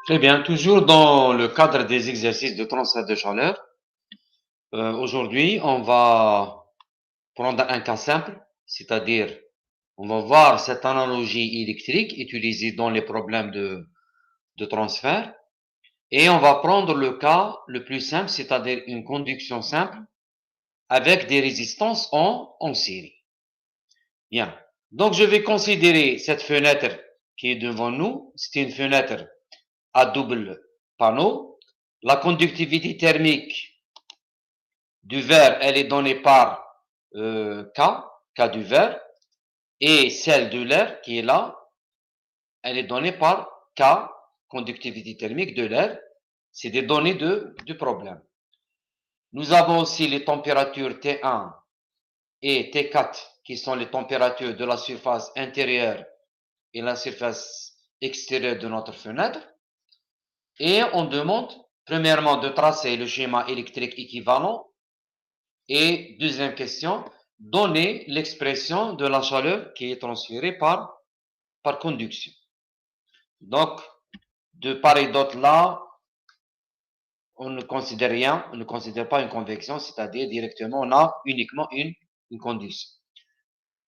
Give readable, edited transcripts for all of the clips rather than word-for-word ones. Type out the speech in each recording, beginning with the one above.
Très bien, toujours dans le cadre des exercices de transfert de chaleur. Aujourd'hui, on va prendre un cas simple, c'est-à-dire on va voir cette analogie électrique utilisée dans les problèmes de transfert et on va prendre le cas le plus simple, c'est-à-dire une conduction simple avec des résistances en série. Bien, donc je vais considérer cette fenêtre qui est devant nous, c'est une fenêtre à double panneau. La conductivité thermique du verre, elle est donnée par K du verre, et celle de l'air qui est là, elle est donnée par K, conductivité thermique de l'air. C'est des données du problème. Nous avons aussi les températures T1 et T4, qui sont les températures de la surface intérieure et la surface extérieure de notre fenêtre. Et on demande, premièrement, de tracer le schéma électrique équivalent. Et deuxième question, donner l'expression de la chaleur qui est transférée par conduction. Donc, de part et d'autre là, on ne considère rien, on ne considère pas une convection, c'est-à-dire directement, on a uniquement une conduction.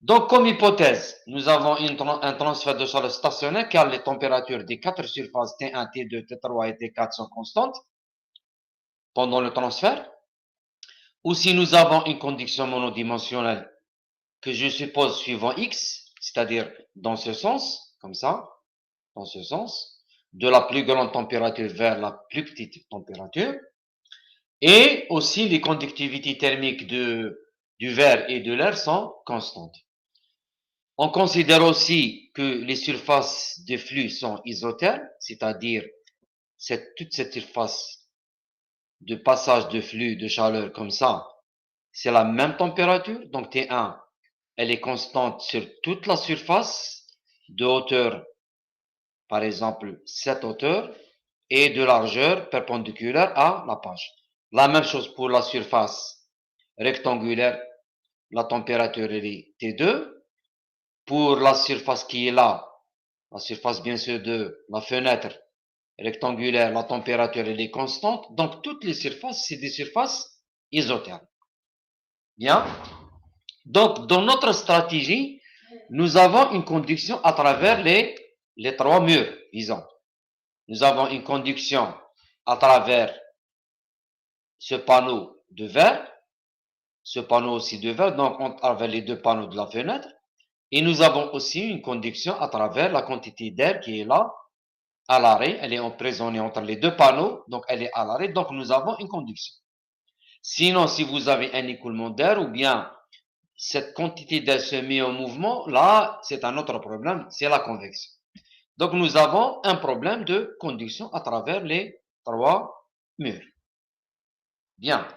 Donc, comme hypothèse, nous avons un transfert de chaleur stationnaire car les températures des quatre surfaces T1, T2, T3 et T4 sont constantes pendant le transfert. Ou si nous avons une conduction monodimensionnelle que je suppose suivant X, c'est-à-dire dans ce sens, comme ça, dans ce sens, de la plus grande température vers la plus petite température, et aussi les conductivités thermiques du verre et de l'air sont constantes. On considère aussi que les surfaces de flux sont isothermes, c'est-à-dire toute cette surface de passage de flux de chaleur comme ça, c'est la même température, donc T1, elle est constante sur toute la surface de hauteur, par exemple cette hauteur, et de largeur perpendiculaire à la page. La même chose pour la surface rectangulaire, la température est T2. Pour la surface qui est là, la surface bien sûr de la fenêtre rectangulaire, la température elle est constante. Donc toutes les surfaces, c'est des surfaces isothermes. Bien. Donc dans notre stratégie, nous avons une conduction à travers les trois murs, disons. Nous avons une conduction à travers ce panneau de verre, ce panneau aussi de verre, donc à travers les deux panneaux de la fenêtre. Et nous avons aussi une conduction à travers la quantité d'air qui est là, à l'arrêt. Elle est emprisonnée entre les deux panneaux, donc elle est à l'arrêt. Donc nous avons une conduction. Sinon, si vous avez un écoulement d'air ou bien cette quantité d'air se met en mouvement, là, c'est un autre problème, c'est la convection. Donc nous avons un problème de conduction à travers les trois murs. Bien.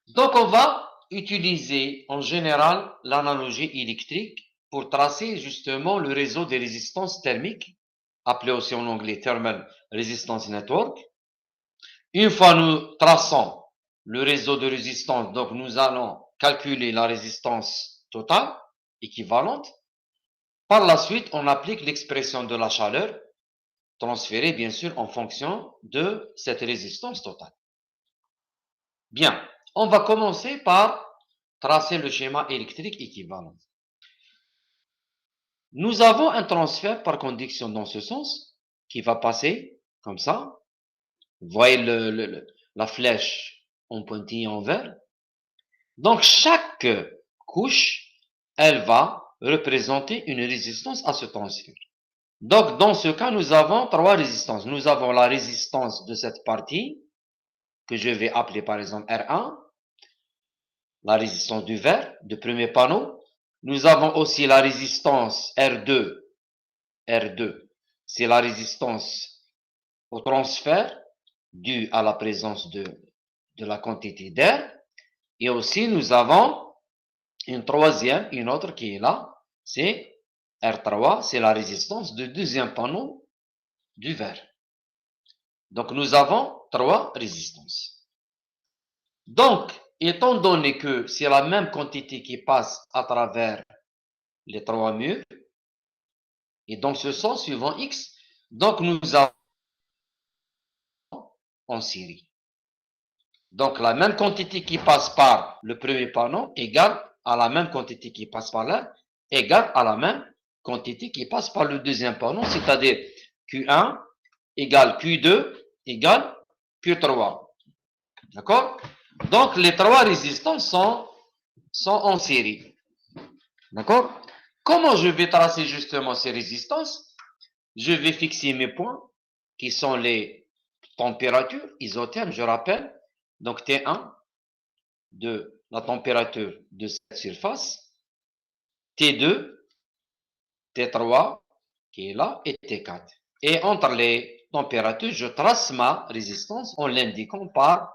Donc on va utiliser en général l'analogie électrique pour tracer justement le réseau des résistances thermiques, appelé aussi en anglais Thermal Resistance Network. Une fois nous traçons le réseau de résistance, donc nous allons calculer la résistance totale équivalente. Par la suite, on applique l'expression de la chaleur transférée bien sûr en fonction de cette résistance totale. Bien, on va commencer par tracer le schéma électrique équivalent. Nous avons un transfert par conduction dans ce sens qui va passer comme ça. Vous voyez la flèche en pointillé en vert. Donc chaque couche, elle va représenter une résistance à ce transfert. Donc dans ce cas, nous avons trois résistances. Nous avons la résistance de cette partie que je vais appeler par exemple R1, la résistance du verre, du premier panneau. Nous avons aussi la résistance R2. R2, c'est la résistance au transfert due à la présence de la quantité d'air. Et aussi, nous avons une autre qui est là, c'est R3, c'est la résistance du deuxième panneau du verre. Donc, nous avons trois résistances. Donc, étant donné que c'est la même quantité qui passe à travers les trois murs, et dans ce sens, suivant X, Donc, nous avons en série. Donc, la même quantité qui passe par le premier panneau égale à la même quantité qui passe par là, égale à la même quantité qui passe par le deuxième panneau, c'est-à-dire Q1 égale Q2 égale Q3. D'accord? Donc, les trois résistances sont en série. D'accord? Comment je vais tracer justement ces résistances? Je vais fixer mes points qui sont les températures isothermes, je rappelle. Donc, T1 de la température de cette surface, T2, T3 qui est là et T4. Et entre les températures, je trace ma résistance en l'indiquant par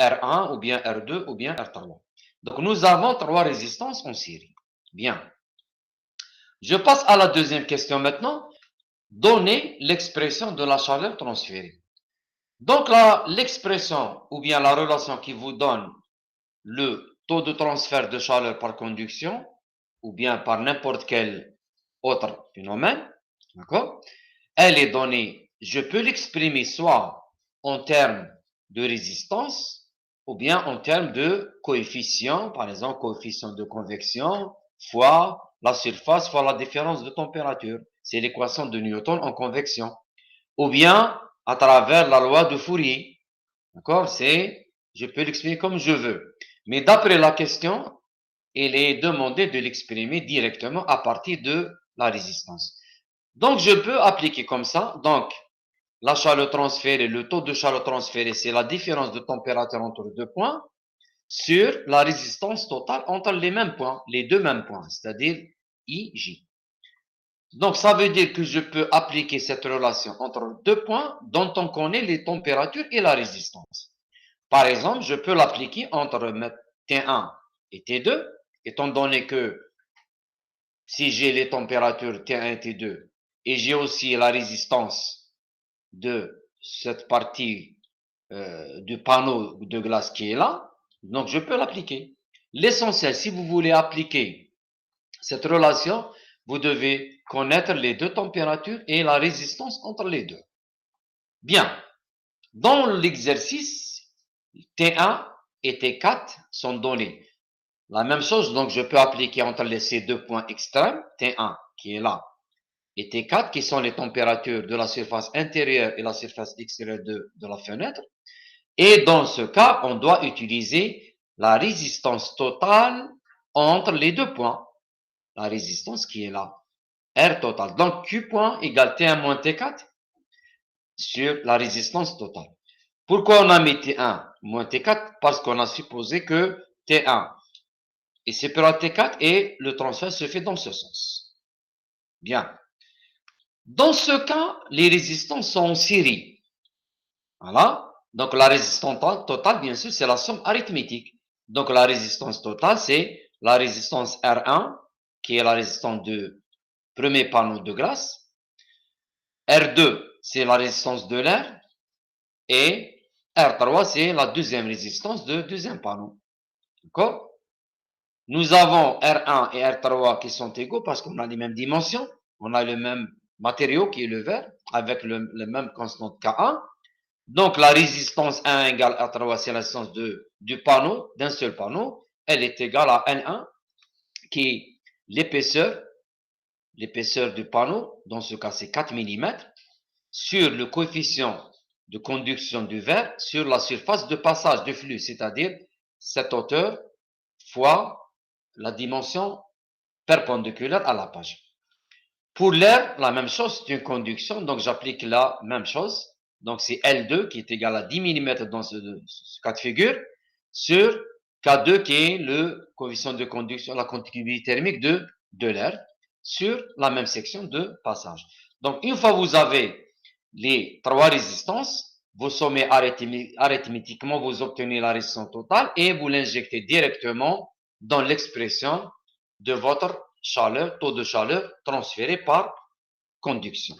R1 ou bien R2 ou bien R3. Donc, nous avons trois résistances en série. Bien. Je passe à la deuxième question maintenant. Donnez l'expression de la chaleur transférée. Donc là, l'expression ou bien la relation qui vous donne le taux de transfert de chaleur par conduction ou bien par n'importe quel autre phénomène, d'accord? Elle est donnée, je peux l'exprimer soit en termes de résistance ou bien en termes de coefficient, par exemple, coefficient de convection fois la surface fois la différence de température. C'est l'équation de Newton en convection. Ou bien à travers la loi de Fourier. D'accord? Je peux l'exprimer comme je veux. Mais d'après la question, il est demandé de l'exprimer directement à partir de la résistance. Donc, je peux appliquer comme ça. Donc, la chaleur transférée, le taux de chaleur transférée, c'est la différence de température entre deux points sur la résistance totale entre les mêmes points, les deux mêmes points, c'est-à-dire IJ. Donc, ça veut dire que je peux appliquer cette relation entre deux points dont on connaît les températures et la résistance. Par exemple, je peux l'appliquer entre T1 et T2, étant donné que si j'ai les températures T1 et T2 et j'ai aussi la résistance de cette partie du panneau de glace qui est là, donc je peux l'appliquer. L'essentiel, si vous voulez appliquer cette relation, vous devez connaître les deux températures et la résistance entre les deux. Bien. Dans l'exercice, T1 et T4 sont donnés. La même chose, donc je peux appliquer entre ces deux points extrêmes, T1 qui est là, et T4 qui sont les températures de la surface intérieure et la surface extérieure de la fenêtre. Et dans ce cas, on doit utiliser la résistance totale entre les deux points. La résistance qui est là. R total. Donc, Q point égale T1 moins T4 sur la résistance totale. Pourquoi on a mis T1 moins T4? Parce qu'on a supposé que T1 est supérieur à T4 et le transfert se fait dans ce sens. Bien. Dans ce cas, les résistances sont en série. Voilà. Donc, la résistance totale, bien sûr, c'est la somme arithmétique. Donc, la résistance totale, c'est la résistance R1, qui est la résistance du premier panneau de glace. R2, c'est la résistance de l'air. Et R3, c'est la deuxième résistance de deuxième panneau. D'accord? Nous avons R1 et R3 qui sont égaux parce qu'on a les mêmes dimensions. On a le même matériau qui est le verre avec le même constante K1. Donc, la résistance 1 égale R3, c'est la résistance du panneau, d'un seul panneau. Elle est égale à N1 qui est l'épaisseur du panneau. Dans ce cas, c'est 4 mm sur le coefficient de conduction du verre sur la surface de passage du flux, c'est-à-dire cette hauteur fois la dimension perpendiculaire à la page. Pour l'air, la même chose, c'est une conduction, donc j'applique la même chose. Donc c'est L2 qui est égal à 10 mm dans ce cas de figure sur K2 qui est le coefficient de conduction, la conductibilité thermique de l'air sur la même section de passage. Donc une fois que vous avez les trois résistances, vous sommez arithmétiquement, vous obtenez la résistance totale et vous l'injectez directement dans l'expression de votre chaleur, taux de chaleur transféré par conduction.